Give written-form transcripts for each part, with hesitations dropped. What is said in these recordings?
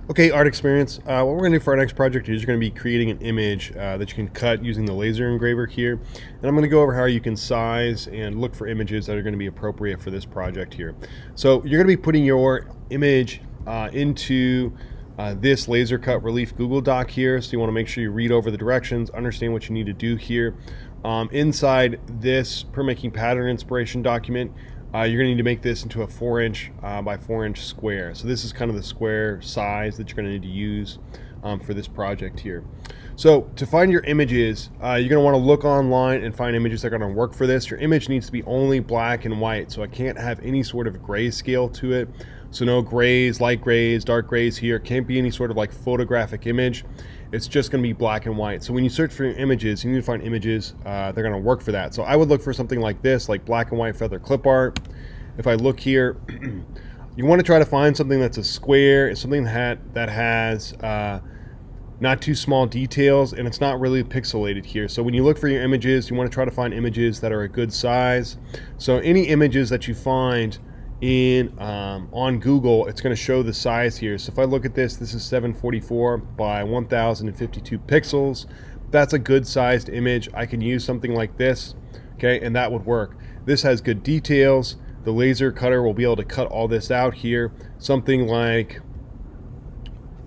Okay, art experience. What we're going to do for our next project is you're going to be creating an image that you can cut using the laser engraver here. And I'm going to go over how you can size and look for images that are going to be appropriate for this project here. So you're going to be putting your image into this laser cut relief Google Doc here. So you want to make sure you read over the directions, understand what you need to do here. Inside this per making pattern inspiration document, you're going to need to make this into a 4-inch by 4-inch square. So this is kind of the square size that you're going to need to use for this project here. So to find your images, you're going to want to look online and find images that are going to work for this. Your image needs to be only black and white, so I can't have any sort of grayscale to it. So no grays, light grays, dark grays here. Can't be any sort of like photographic image. It's just going to be black and white. So when you search for your images, you need to find images that are going to work for that. So I would look for something like this, like black and white feather clip art. If I look here, you want to try to find something that's a square, something that has not too small details, and it's not really pixelated here. So when you look for your images, you want to try to find images that are a good size. So any images that you find on Google, it's going to show the size here. So if I look at this is 744 by 1052 pixels. That's a good sized image. I can use something like this, okay, and that would work. This has good details. The laser cutter will be able to cut all this out here. Something like,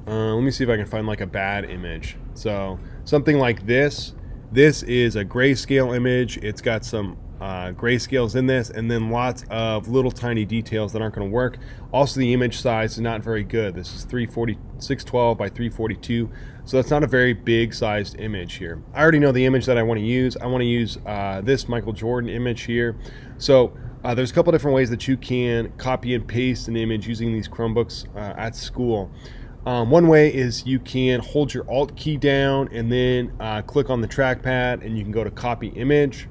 let me see if I can find like a bad image. So something like this. This is a grayscale image. It's got some grayscales in this, and then lots of little tiny details that aren't going to work. Also, the image size is not very good. This is 612 by 342, so that's not a very big sized image here. I already know the image that I want to use. I want to use this Michael Jordan image here. So there's a couple different ways that you can copy and paste an image using these Chromebooks at school. One way is you can hold your Alt key down and then click on the trackpad, and you can go to copy image.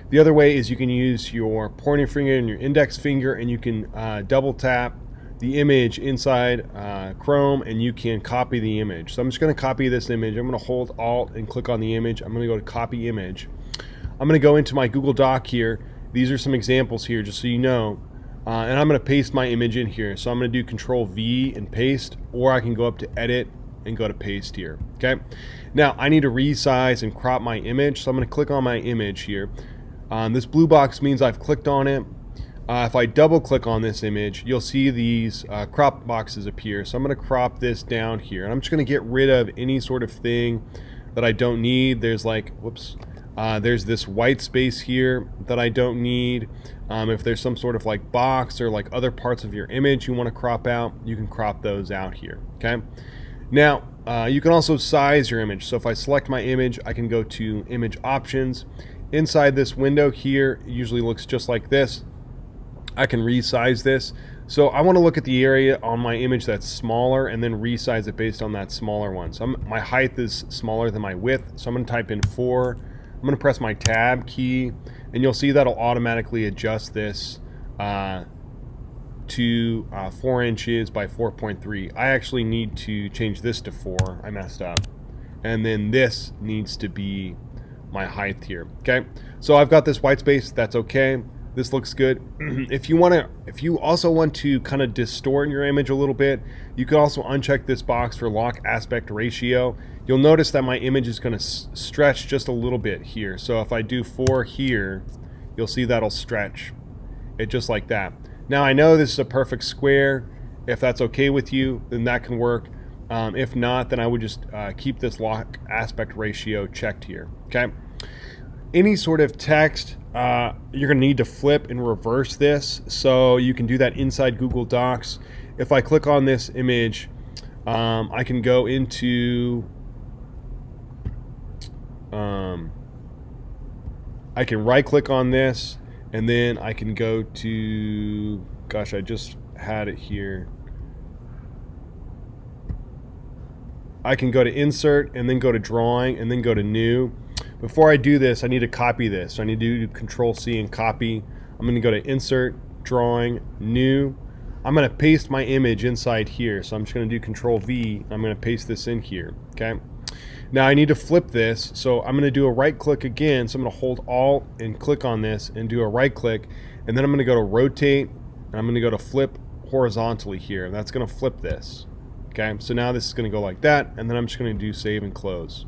The other way is you can use your pointer finger and your index finger, and you can double tap the image inside Chrome, and you can copy the image. So I'm just going to copy this image. I'm going to hold Alt and click on the image. I'm going to go to copy image. I'm going to go into my Google Doc here. These are some examples here just so you know. And I'm going to paste my image in here. So I'm going to do Control V and paste, or I can go up to Edit and go to Paste here. Okay. Now I need to resize and crop my image. So I'm going to click on my image here. This blue box means I've clicked on it. If I double click on this image, you'll see these crop boxes appear. So I'm going to crop this down here, and I'm just going to get rid of any sort of thing that I don't need. There's like, whoops, there's this white space here that I don't need. If there's some sort of like box or like other parts of your image you want to crop out, you can crop those out here. Okay. Now you can also size your image. So if I select my image, I can go to Image Options. Inside this window here, it usually looks just like this. I can resize this. So I want to look at the area on my image that's smaller and then resize it based on that smaller one. So my height is smaller than my width. So I'm going to type in 4. I'm going to press my Tab key, and you'll see that'll automatically adjust this to 4 inches by 4.3. I actually need to change this to 4. I messed up. And then this needs to be my height here. Okay, so I've got this white space. That's okay. This looks good. If you also want to kind of distort your image a little bit, you can also uncheck this box for lock aspect ratio. You'll notice that my image is going to stretch just a little bit here. So if I do 4 here, you'll see that'll stretch it just like that. Now I know this is a perfect square. If that's okay with you, then that can work. If not, then I would just keep this lock aspect ratio checked here. Okay. Any sort of text, you're going to need to flip and reverse this. So you can do that inside Google Docs. If I click on this image, I can go into, I can right click on this, and then I can go to, gosh, I just had it here. I can go to Insert and then go to Drawing and then go to New. Before I do this, I need to copy this. So I need to do Control C and copy. I'm going to go to Insert, Drawing, New. I'm going to paste my image inside here. So I'm just going to do Control V. I'm going to paste this in here. Okay. Now I need to flip this. So I'm going to do a right click again. So I'm going to hold Alt and click on this and do a right click. And then I'm going to go to Rotate. And I'm going to go to Flip horizontally here. And that's going to flip this. Okay, so now this is going to go like that, and then I'm just going to do save and close.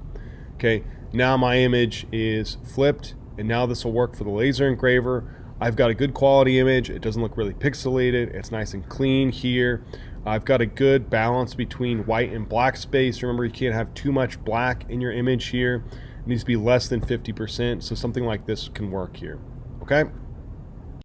Okay, now my image is flipped, and now this will work for the laser engraver. I've got a good quality image. It doesn't look really pixelated. It's nice and clean here. I've got a good balance between white and black space. Remember, you can't have too much black in your image here. It needs to be less than 50%, so something like this can work here. Okay.